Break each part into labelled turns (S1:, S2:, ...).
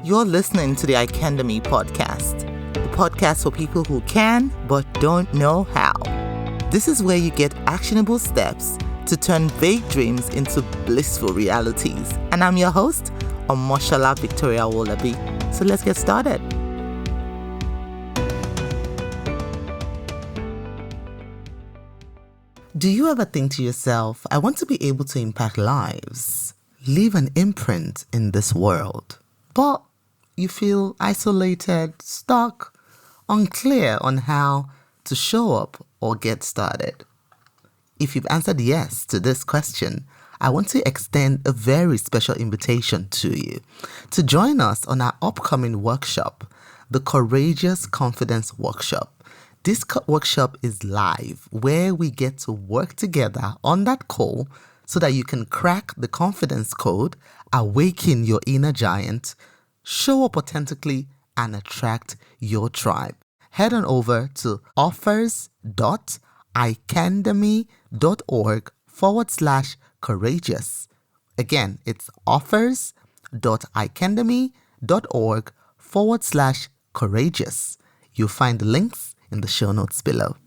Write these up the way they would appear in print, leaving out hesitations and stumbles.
S1: You're listening to the Icandemy podcast, the podcast for people who can but don't know how. This is where you get actionable steps to turn vague dreams into blissful realities. And I'm your host, Omoshola Victoria Wolabi. So let's get started. Do you ever think to yourself, I want to be able to impact lives, leave an imprint in this world, but you feel isolated, stuck, unclear on how to show up or get started? If you've answered yes to this question, I want to extend a very special invitation to you to join us on our upcoming workshop, the Courageous Confidence Workshop. This workshop is live, where we get to work together on that call so that you can crack the confidence code, awaken your inner giant, show up authentically, and attract your tribe. Head on over to offers.icandemy.org/courageous. Again, it's offers.icandemy.org/courageous. You'll find the links in the show notes below.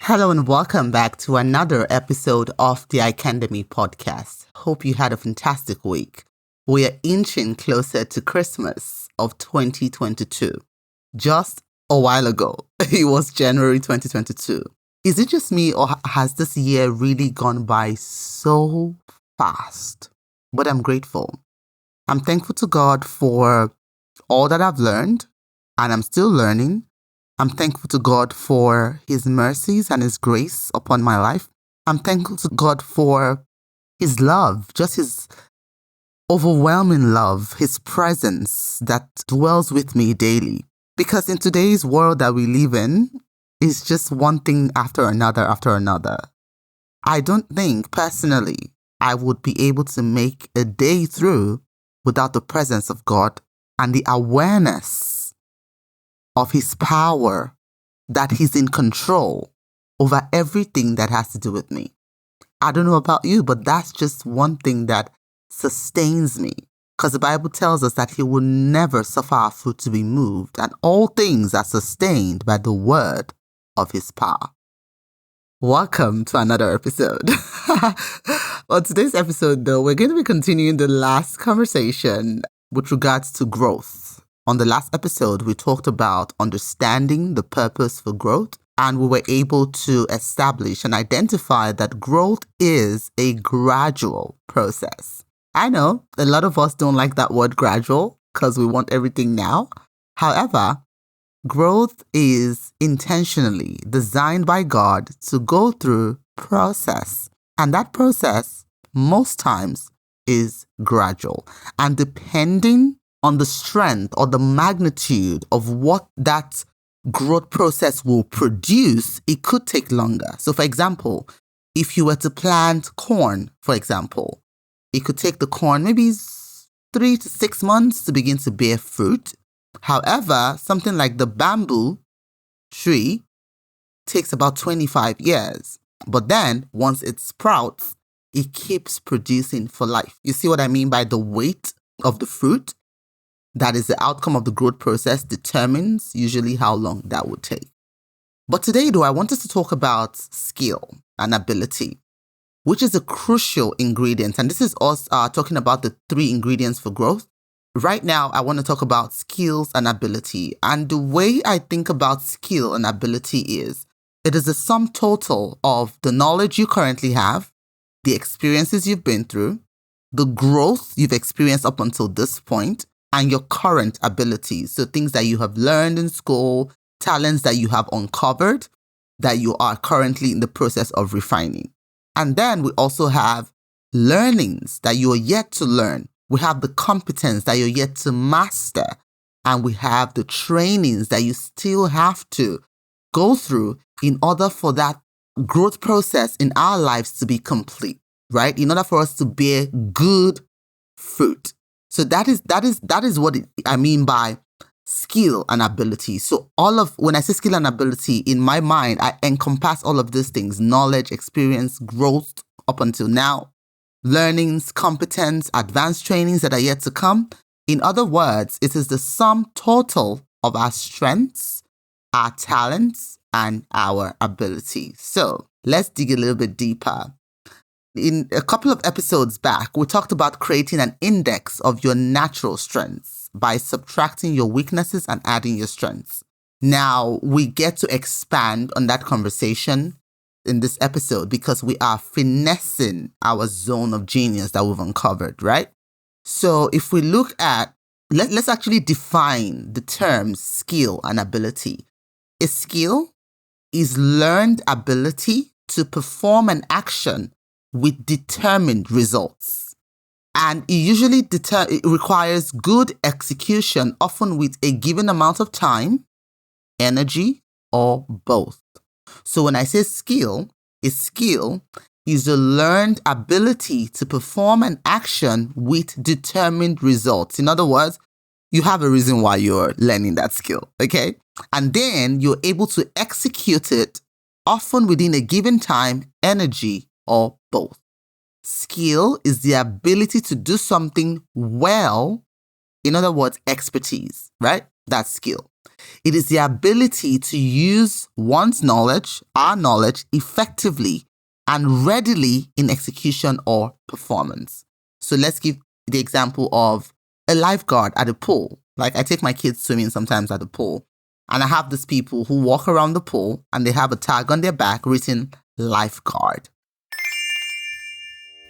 S1: Hello and welcome back to another episode of the Icandemy podcast. Hope you had a fantastic week. We are inching closer to Christmas of 2022. Just a while ago, it was January 2022. Is it just me, or has this year really gone by so fast? But I'm grateful. I'm thankful to God for all that I've learned, and I'm still learning. I'm thankful to God for His mercies and His grace upon my life. I'm thankful to God for His love, just His overwhelming love, His presence that dwells with me daily. Because in today's world that we live in, it's just one thing after another. I don't think personally I would be able to make a day through without the presence of God and the awareness of His power, that He's in control over everything that has to do with me. I don't know about you, but that's just one thing that sustains me. Because the Bible tells us that He will never suffer our foot to be moved, and all things are sustained by the word of His power. Welcome to another episode. On today's episode, though, we're going to be continuing the last conversation with regards to growth. On the last episode, we talked about understanding the purpose for growth, and we were able to establish and identify that growth is a gradual process. I know a lot of us don't like that word gradual because we want everything now. However, growth is intentionally designed by God to go through process. And that process, most times, is gradual. And depending on the strength or the magnitude of what that growth process will produce, it could take longer. So for example, if you were to plant corn, for example, it could take the corn maybe 3 to 6 months to begin to bear fruit. However, something like the bamboo tree takes about 25 years. But then once it sprouts, it keeps producing for life. You see what I mean by the weight of the fruit? That is the outcome of the growth process determines usually how long that would take. But today, though, I want us to talk about skill and ability, which is a crucial ingredient. And this is us talking about the 3 ingredients for growth. Right now, I want to talk about skills and ability. And the way I think about skill and ability is, it is the sum total of the knowledge you currently have, the experiences you've been through, the growth you've experienced up until this point, and your current abilities. So things that you have learned in school, talents that you have uncovered, that you are currently in the process of refining. And then we also have learnings that you are yet to learn. We have the competence that you're yet to master. And we have the trainings that you still have to go through in order for that growth process in our lives to be complete, right? In order for us to bear good fruit. So that is what I mean by skill and ability. So when I say skill and ability, in my mind, I encompass all of these things: knowledge, experience, growth up until now, learnings, competence, advanced trainings that are yet to come, In other words, it is the sum total of our strengths, our talents, and our abilities. So let's dig a little bit deeper. In a couple of episodes back, we talked about creating an index of your natural strengths by subtracting your weaknesses and adding your strengths. Now, we get to expand on that conversation in this episode because we are finessing our zone of genius that we've uncovered, right? So if we look at, let's actually define the terms skill and ability. A skill is learned ability to perform an action with determined results. And it usually it requires good execution, often with a given amount of time, energy, or both. So when I say skill, a skill is a learned ability to perform an action with determined results. In other words, you have a reason why you're learning that skill, okay? And then you're able to execute it often within a given time, energy, or both. Skill is the ability to do something well. In other words, expertise, right? That's skill. It is the ability to use one's knowledge, our knowledge, effectively and readily in execution or performance. So let's give the example of a lifeguard at a pool. Like I take my kids swimming sometimes at the pool, and I have these people who walk around the pool and they have a tag on their back written lifeguard.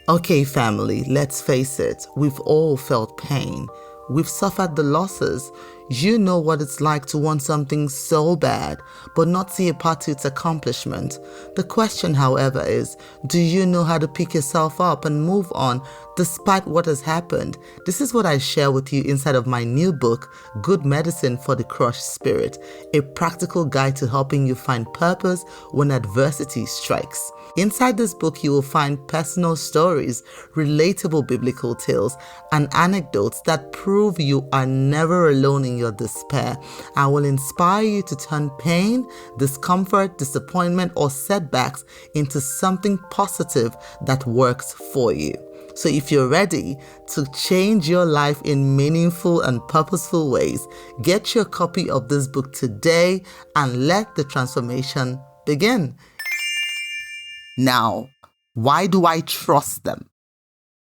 S1: Okay, family, let's face it. We've all felt pain. We've suffered the losses. You know what it's like to want something so bad, but not see a path to its accomplishment. The question, however, is, do you know how to pick yourself up and move on despite what has happened? This is what I share with you inside of my new book, Good Medicine for the Crushed Spirit, a practical guide to helping you find purpose when adversity strikes. Inside this book, you will find personal stories, relatable biblical tales, and anecdotes that prove you are never alone in your despair. I will inspire you to turn pain, discomfort, disappointment, or setbacks into something positive that works for you. So if you're ready to change your life in meaningful and purposeful ways, get your copy of this book today and let the transformation begin. Now, why do I trust them?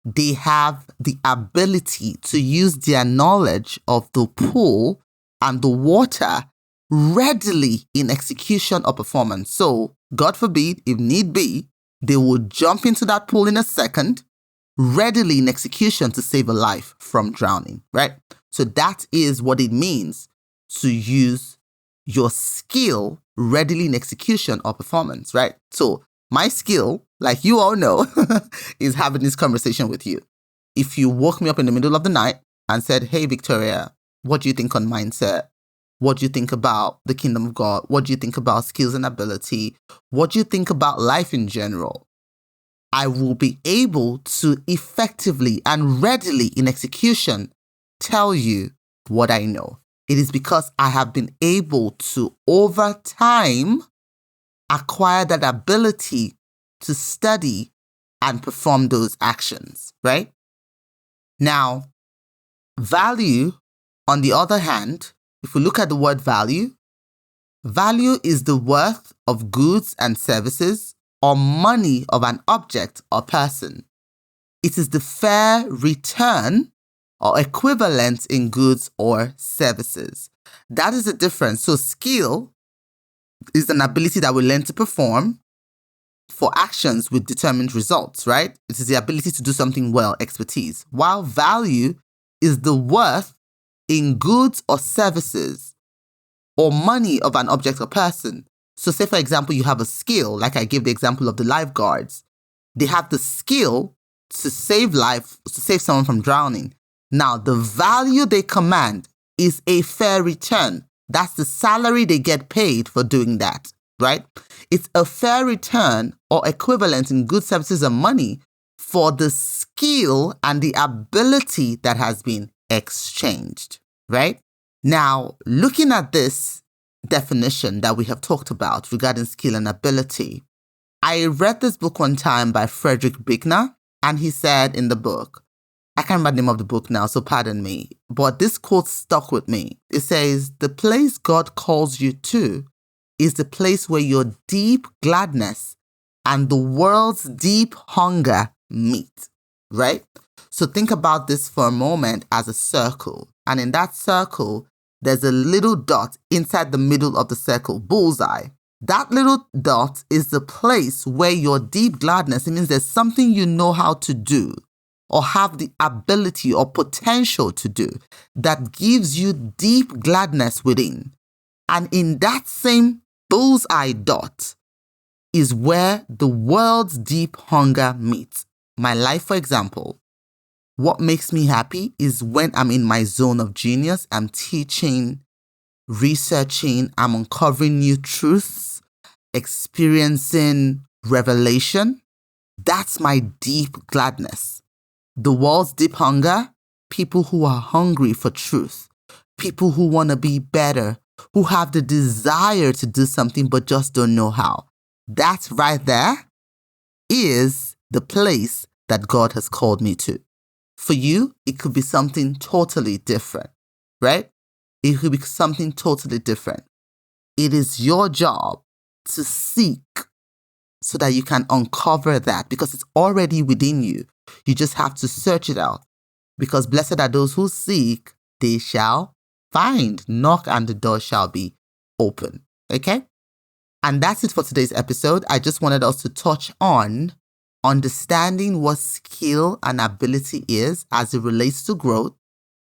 S1: They have the ability to use their knowledge of the pool and the water readily in execution or performance. So, God forbid, if need be, they will jump into that pool in a second, readily in execution to save a life from drowning, right? So that is what it means to use your skill readily in execution or performance, right? So my skill, like you all know, is having this conversation with you. If you woke me up in the middle of the night and said, hey, Victoria, what do you think on mindset? What do you think about the kingdom of God? What do you think about skills and ability? What do you think about life in general? I will be able to effectively and readily in execution tell you what I know. It is because I have been able to, over time, acquire that ability to study and perform those actions, right? Now, value, on the other hand, if we look at the word value, value is the worth of goods and services or money of an object or person. It is the fair return or equivalent in goods or services. That is the difference. So skill is an ability that we learn to perform for actions with determined results, right? It is the ability to do something well, expertise. While value is the worth in goods or services or money of an object or person. So say, for example, you have a skill, like I gave the example of the lifeguards. They have the skill to save life, to save someone from drowning. Now, the value they command is a fair return. That's the salary they get paid for doing that, right? It's a fair return or equivalent in goods, services, and money for the skill and the ability that has been exchanged, right? Now, looking at this definition that we have talked about regarding skill and ability, I read this book one time by Frederick Buechner, and he said in the book, I can't remember the name of the book now, so pardon me. But this quote stuck with me. It says, the place God calls you to is the place where your deep gladness and the world's deep hunger meet, right? So think about this for a moment as a circle. And in that circle, there's a little dot inside the middle of the circle, bullseye. That little dot is the place where your deep gladness, it means there's something you know how to do or have the ability or potential to do that gives you deep gladness within. And in that same bullseye dot is where the world's deep hunger meets. My life, for example, what makes me happy is when I'm in my zone of genius, I'm teaching, researching, I'm uncovering new truths, experiencing revelation. That's my deep gladness. The world's deep hunger, people who are hungry for truth, people who want to be better, who have the desire to do something but just don't know how. That right there is the place that God has called me to. For you, it could be something totally different, right? It could be something totally different. It is your job to seek so that you can uncover that because it's already within you. You just have to search it out because blessed are those who seek, they shall find. Knock and the door shall be open. Okay? And that's it for today's episode. I just wanted us to touch on understanding what skill and ability is as it relates to growth,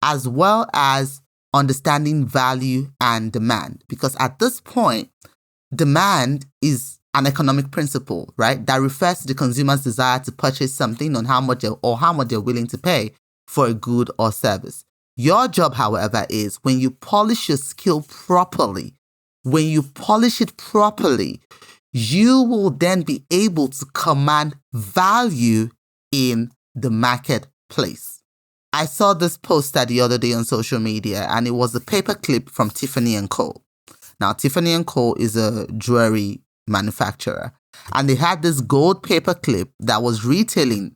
S1: as well as understanding value and demand. Because at this point, demand is an economic principle, right? That refers to the consumer's desire to purchase something on how much they're willing to pay for a good or service. Your job, however, is when you polish your skill properly, when you polish it properly, you will then be able to command value in the marketplace. I saw this poster the other day on social media, and it was a paperclip from Tiffany & Co. Now, Tiffany & Co. is a jewelry manufacturer, and they had this gold paperclip that was retailing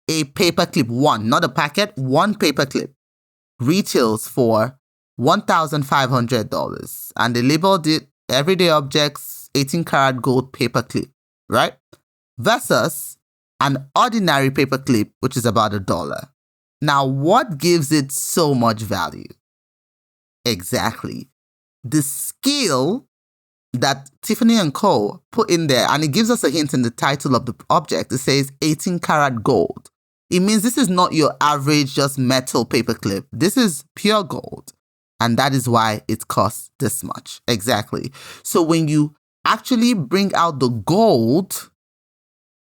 S1: a paperclip, one, not a packet, one paperclip, retails for $1,500, and they labeled it everyday objects, 18 karat gold paperclip, right? Versus an ordinary paperclip, which is about $1. Now, what gives it so much value? Exactly. The skill that Tiffany & Co. put in there, and it gives us a hint in the title of the object. It says 18 karat gold. It means this is not your average just metal paperclip. This is pure gold. And that is why it costs this much. Exactly. So when you actually bring out the gold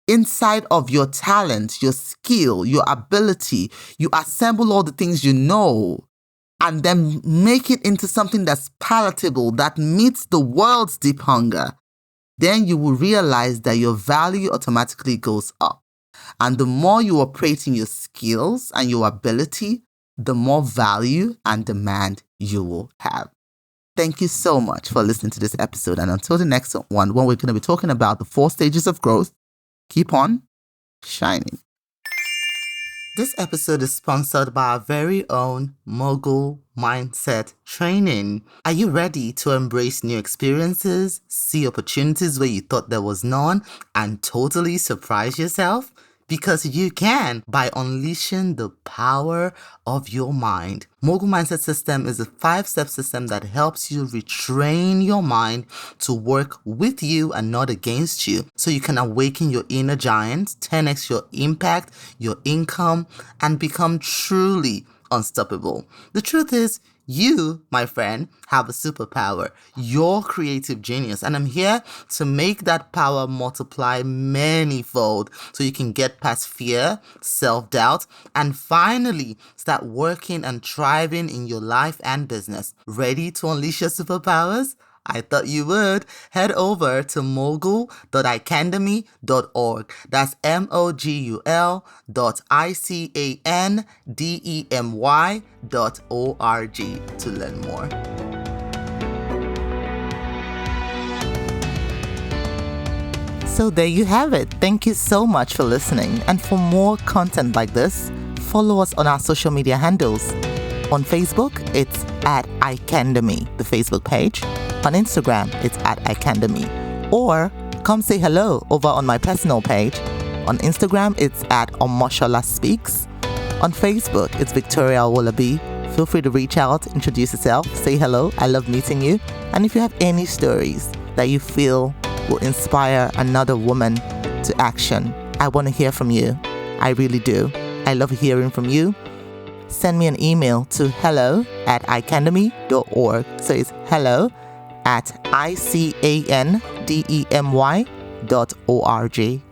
S1: inside of your talent, your skill, your ability, you assemble all the things you know and then make it into something that's palatable, that meets the world's deep hunger, then you will realize that your value automatically goes up. And the more you operate in your skills and your ability, the more value and demand you will have. Thank you so much for listening to this episode. And until the next one, when we're going to be talking about the 4 stages of growth, keep on shining. This episode is sponsored by our very own Mogul Mindset Training. Are you ready to embrace new experiences, see opportunities where you thought there was none, and totally surprise yourself? Because you can by unleashing the power of your mind. Mogul Mindset System is a 5-step system that helps you retrain your mind to work with you and not against you, so you can awaken your inner giant, 10x your impact, your income, and become truly unstoppable. The truth is, you, my friend, have a superpower, your creative genius, and I'm here to make that power multiply manyfold so you can get past fear, self-doubt, and finally start working and thriving in your life and business. Ready to unleash your superpowers? I thought you would. Head over to mogul.icandemy.org. That's mogul.icandemy.org to learn more. So there you have it. Thank you so much for listening. And for more content like this, follow us on our social media handles. On Facebook, it's at Icandemy, the Facebook page. On Instagram, it's at Icandemy. Or come say hello over on my personal page. On Instagram, it's at Omoshola Speaks. On Facebook, it's Victoria Wolabi. Feel free to reach out, introduce yourself, say hello. I love meeting you. And if you have any stories that you feel will inspire another woman to action, I want to hear from you. I really do. I love hearing from you. Send me an email to hello@icandemy.org. So it's hello@icandemy.org.